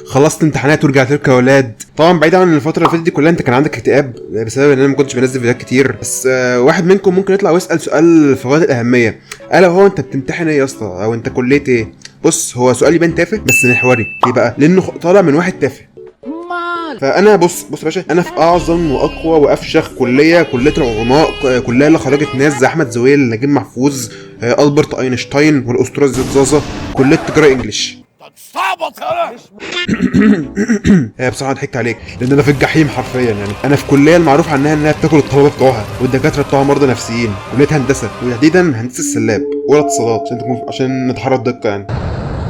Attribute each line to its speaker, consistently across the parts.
Speaker 1: خلصت امتحانات ورجعت لكم يا ولاد. طبعا بعيد عن الفتره اللي فاتت دي كلها انت كان عندك اكتئاب بسبب ان انا ما كنتش بنزل فيديوهات كتير، بس واحد منكم ممكن يطلع ويسال سؤال في غايه الاهميه، الا هو انت بتمتحن ايه يا اسطى، او انت كليه ايه؟ بص، هو سؤال يبان تافه بس محوري. ليه بقى؟ لانه طالع من واحد تافه. فانا بص يا باشا، انا في اعظم واقوى وافشخ كليه العظماء، كليه اللي خرجت ناس زي احمد زويل، نجيب محفوظ، البرت اينشتاين والاسطوره زياد زازا، كليه تجاره انجلش. هي بصراحه ضحكت عليك لان انا في الجحيم حرفيا. يعني انا في كليه المعروف عنها انها بتاكل الطلبه بتوعها والدكاتره بتوعها مرضى نفسيين، كليه هندسه وتحديدا هندسه السلاب ولا اتصالات عشان نتحرى الدقه يعني.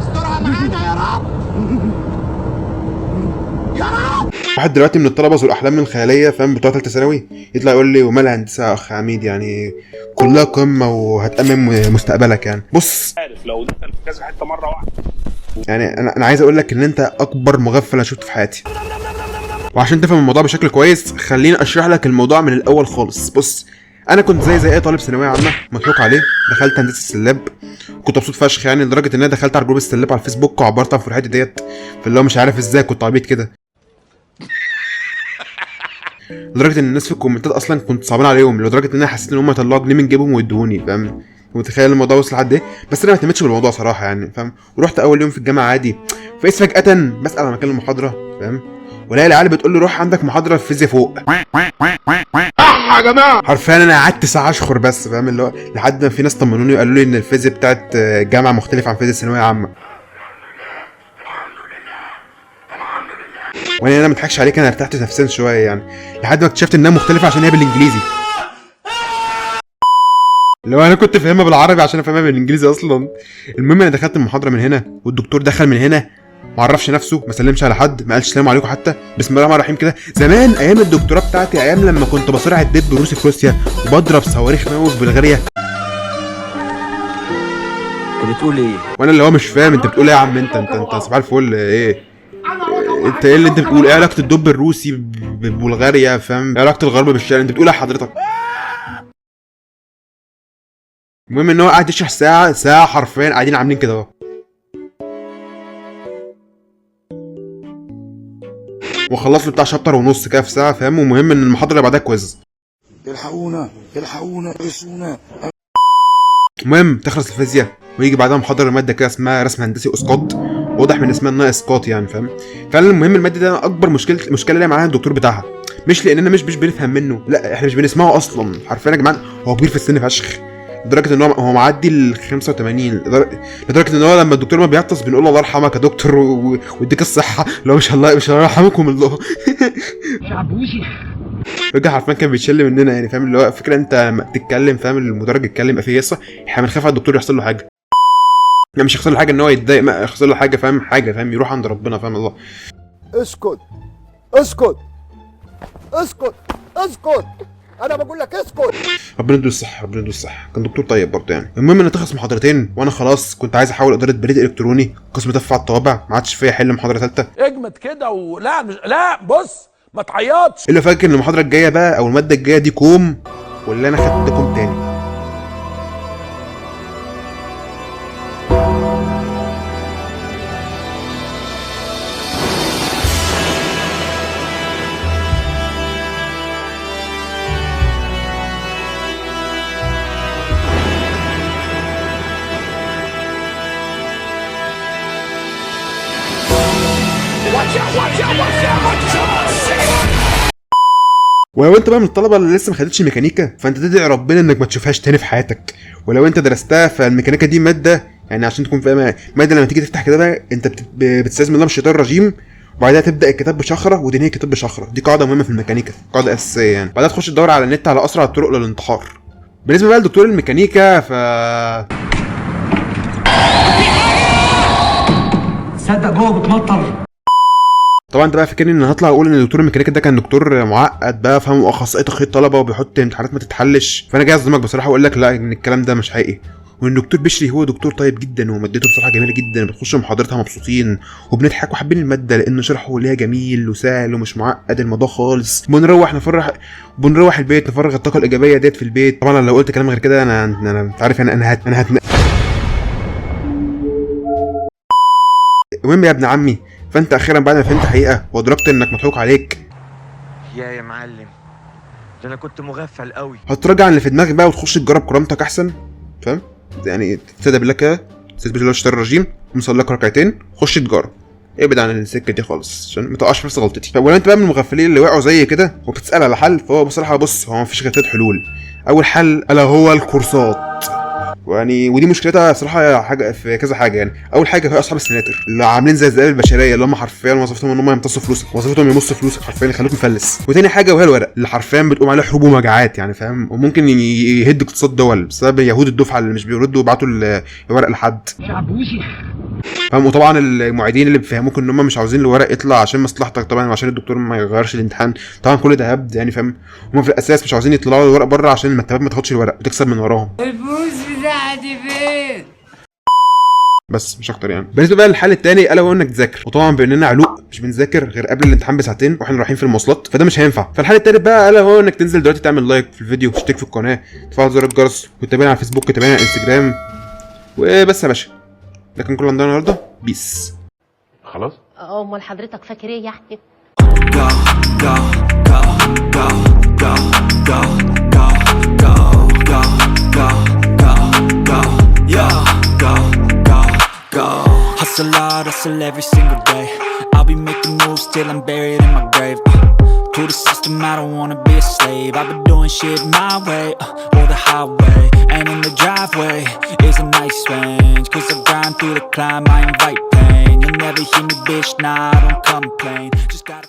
Speaker 2: استرها معانا يا رب يا رب.
Speaker 1: واحد دلوقتي من الطلبه ذو الاحلام الخياليه، فاهم، بتوع ثالثه ثانوي، يطلع يقول لي ومالها هندسه يا اخ عميد، يعني كلها قمه وهتامن مستقبلك. يعني بص،
Speaker 3: عارف لو دخل في كذا حته مره واحده،
Speaker 1: يعني انا عايز اقول لك ان انت اكبر مغفل انا شفته في حياتي. وعشان تفهم الموضوع بشكل كويس خليني اشرح لك الموضوع من الاول خالص. بص، انا كنت زي اي طالب ثانويه عامه مضحوك عليه، دخلت هندسه السلاب، كنت مبسوط فشخ يعني لدرجه ان انا دخلت على جروب السلاب على الفيسبوك وعبرت عن فرحتي ديت، فاللي هو مش عارف ازاي كنت عبيط كده، لدرجه ان الناس في الكومنتات اصلا كنت صعبان عليهم، لدرجه ان انا حسيت ان هم يطلعوا جنيه من جيبهم ويدوني، فاهم؟ متخيل الموضوع وصل لحد ايه؟ بس انا ما اهتمتش بالموضوع صراحه يعني، فاهم؟ ورحت اول يوم في الجامعه عادي، فايز فجاه بسال على مكان المحاضره، فاهم؟ ولاقي العيال بتقول لي روح عندك محاضره في فيزياء فوق.
Speaker 2: يا جماعه
Speaker 1: حرفيا انا قعدت ساعه اشخر بس، فاهم؟ اللي هو لحد ما في ناس طمنوني وقالوا لي ان الفيزياء بتاعت جامعه مختلفه عن فيزياء ثانويه عامه. وانا ما اضحكش عليك، انا ارتحت نفسيا شويه يعني، لحد ما اكتشفت انها مختلفه عشان هي بالانجليزي. لو انا كنت فاهمها بالعربي عشان افهمها بالانجليزي اصلا. المهم انا دخلت المحاضره من هنا والدكتور دخل من هنا، ما عرفش نفسه، ما سلمش على حد، ما قالش السلام عليكم حتى، بسم الله الرحمن الرحيم كده. زمان ايام الدكتوره بتاعتي، ايام لما كنت بصارع الدب الروسي في روسيا وبضرب صواريخ نووي في بلغاريا.
Speaker 4: انت بتقول ايه؟
Speaker 1: وانا اللي هو مش فاهم انت بتقول ايه يا عم، انت صباح الفل ايه؟ انت ايه اللي انت بتقول؟ ايه علاقه الدب الروسي ببلغاريا، فاهم؟ ايه علاقه الغرب بالشرق؟ انت بتقول ايه حضرتك؟ المهم ان هو قاعد يشرح ساعه حرفيا قاعدين عاملين كده اهو، وخلص له بتاع شابتر ونص كده في ساعه، فاهم؟ ومهم ان المحاضره اللي بعدها كويز.
Speaker 2: الحقونا رسونا.
Speaker 1: المهم تخلص الفيزياء ويجي بعدها محاضره ماده كده اسمها رسم هندسي اسقاط، واضح من اسمها انها اسقاط يعني، فاهم؟ فعلا المهم الماده دي اكبر مشكله اللي معاها الدكتور بتاعها، مش لاننا مش بنفهم منه، لا احنا مش بنسمعه اصلا. حرفيا يا جماعه هو كبير في السن فشخ، لدرجه ان هو معدي ال 85، لدرجه ان هو لما الدكتور ما بيعطس بنقول له الله يرحمك يا دكتور ويديك الصحه، لو مش الله يرحمكم الله. رجع حرفيا كان بيتشل مننا يعني، فاهم؟ اللي هو فكره انت لما تتكلم، فاهم، المدرج يتكلم يبقى فيه يسا، احنا بنخاف على الدكتور يحصل له حاجه، يعني مش يحصل له حاجه ان هو يتضايق، ما يحصل له حاجه، فاهم؟ يروح عند ربنا، فاهم الله.
Speaker 2: اسكت انا بقول لك اسكت.
Speaker 1: ربنا يديله الصحه، كان دكتور طيب برضه يعني. المهم ان تخلص محاضرتين وانا خلاص كنت عايز احول اداره بريد الكتروني قسم دفع الطوابع، ما عادش فيا حل محاضره ثالثه.
Speaker 5: اجمد كده ولا لا بص ما تعيطش.
Speaker 1: اللي فاكر ان المحاضره الجايه بقى او الماده الجايه دي كوم، ولا انا خدت كوم تاني. ولو انت بقى من الطلبه اللي لسه ما خدتش ميكانيكا، فانت تدعي ربنا انك ما تشوفهاش تاني في حياتك. ولو انت درستها، فالميكانيكا دي ماده، يعني عشان تكون فاهم، ماده لما تيجي تفتح كده بقى انت بتستعيذ من الله من الشيطان الرجيم، وبعدها تبدا الكتاب بشخره وتنهي الكتاب بشخره. دي قاعده مهمه في الميكانيكا، قاعده اساسيه يعني. بعدها تخش تدور على النت على اسرع الطرق للانتحار. بالنسبه بقى لدكتور الميكانيكا،
Speaker 4: صدق جوه بتمطر.
Speaker 1: طبعا انت بقى فاكرني ان هطلع اقول ان دكتور الميكانيكا ده كان دكتور معقد بقى، فاهم، واخصائي تخطيط طلبه وبيحط امتحانات ما تتحلش، فانا جاي اصدمك بصراحه واقول لك لا، ان الكلام ده مش حقيقي، وان الدكتور بشري هو دكتور طيب جدا ومادته بصراحه جميله جدا، بنخش محاضرتها مبسوطين وبنضحك وحابين الماده لان شرحه ليها جميل وسهل ومش معقد الموضوع خالص. بنروح البيت نفرغ الطاقه الايجابيه ديت في البيت. طبعا لو قلت كلام غير كده انا انت عارف انا المهم يا ابن عمي، فانت اخيرا بعد ما فهمت حقيقه وادركت انك مضحوك عليك،
Speaker 4: يا معلم، ده انا كنت مغفل قوي.
Speaker 1: هتراجع عن اللي في دماغك بقى وتخش تجرب كرامتك احسن، فاهم؟ يعني تبدا بالله كده، تثبت بالله الشيطان الرجيم، ومصلي لك ركعتين، خش تجارب، ابعد عن السكه دي خالص عشان ما تقعش في نفس غلطتي. ولو انت بقى من المغفلين اللي وقعوا زي كده وبتسال على حل، فهو بصراحه بص، هو مفيش غير 3 حلول. اول حل الا هو الكورسات، يعني ودي مشكلتها صراحه حاجه في كذا حاجه. يعني اول حاجه هي اصحاب السناتر اللي عاملين زي الذئاب البشريه، اللي هم حرفيا وظيفتهم ان هم يمتصوا فلوسك، وظيفتهم يمصوا فلوسك حرفيا، يخلوك مفلس. وتاني حاجه وهي الورق اللي حرفيا بتقوم عليه حروب ومجاعات، يعني فاهم، وممكن يهد اقتصاد دول بسبب يهود الدفعه اللي مش بيردوا ويبعتوا الورق لحد، فاهم. وطبعا المعيدين اللي بيفهموك ان هم مش عاوزين الورق يطلع عشان مصلحتك طبعا، وعشان الدكتور ما يغيرش الامتحان، طبعا كل ده هبد يعني، فاهم. هم في الاساس مش عاوزين يطلعوا الورق بره عشان المكتبات ما تاخدش الورق وتكسب من وراهم.
Speaker 6: الفلوس بتاعتي فين؟
Speaker 1: بس مش اكتر يعني. بالنسبه بقى للحل الثاني الا وهو انك تذاكر، وطبعا باننا علوق مش بنذاكر غير قبل الامتحان بساعتين واحنا رايحين في المواصلات، فده مش هينفع. فالحل الثالث بقى الا وهو انك تنزل دلوقتي تعمل لايك في الفيديو وتشترك في القناه، تفعل زر الجرس، وتتابعنا على الفيسبوك، وتتابعنا على الانستجرام، وبس يا باشا. ده كان كل عندنا النهارده، بيس.
Speaker 3: خلاص.
Speaker 7: امال حضرتك فاكر ايه يعني؟
Speaker 8: go, go, go, go, go, go, go, go, go, go, go, go, yo, go, go, go. Hustle hard, hustle every single day. I'll be making moves till I'm buried in my grave. To the system, I don't wanna be a slave. I've been doing shit my way, or the highway. And in the driveway is a nice range. Cause I grind through the climb, I invite pain. You'll never hear me, bitch, nah, I don't complain. Just gotta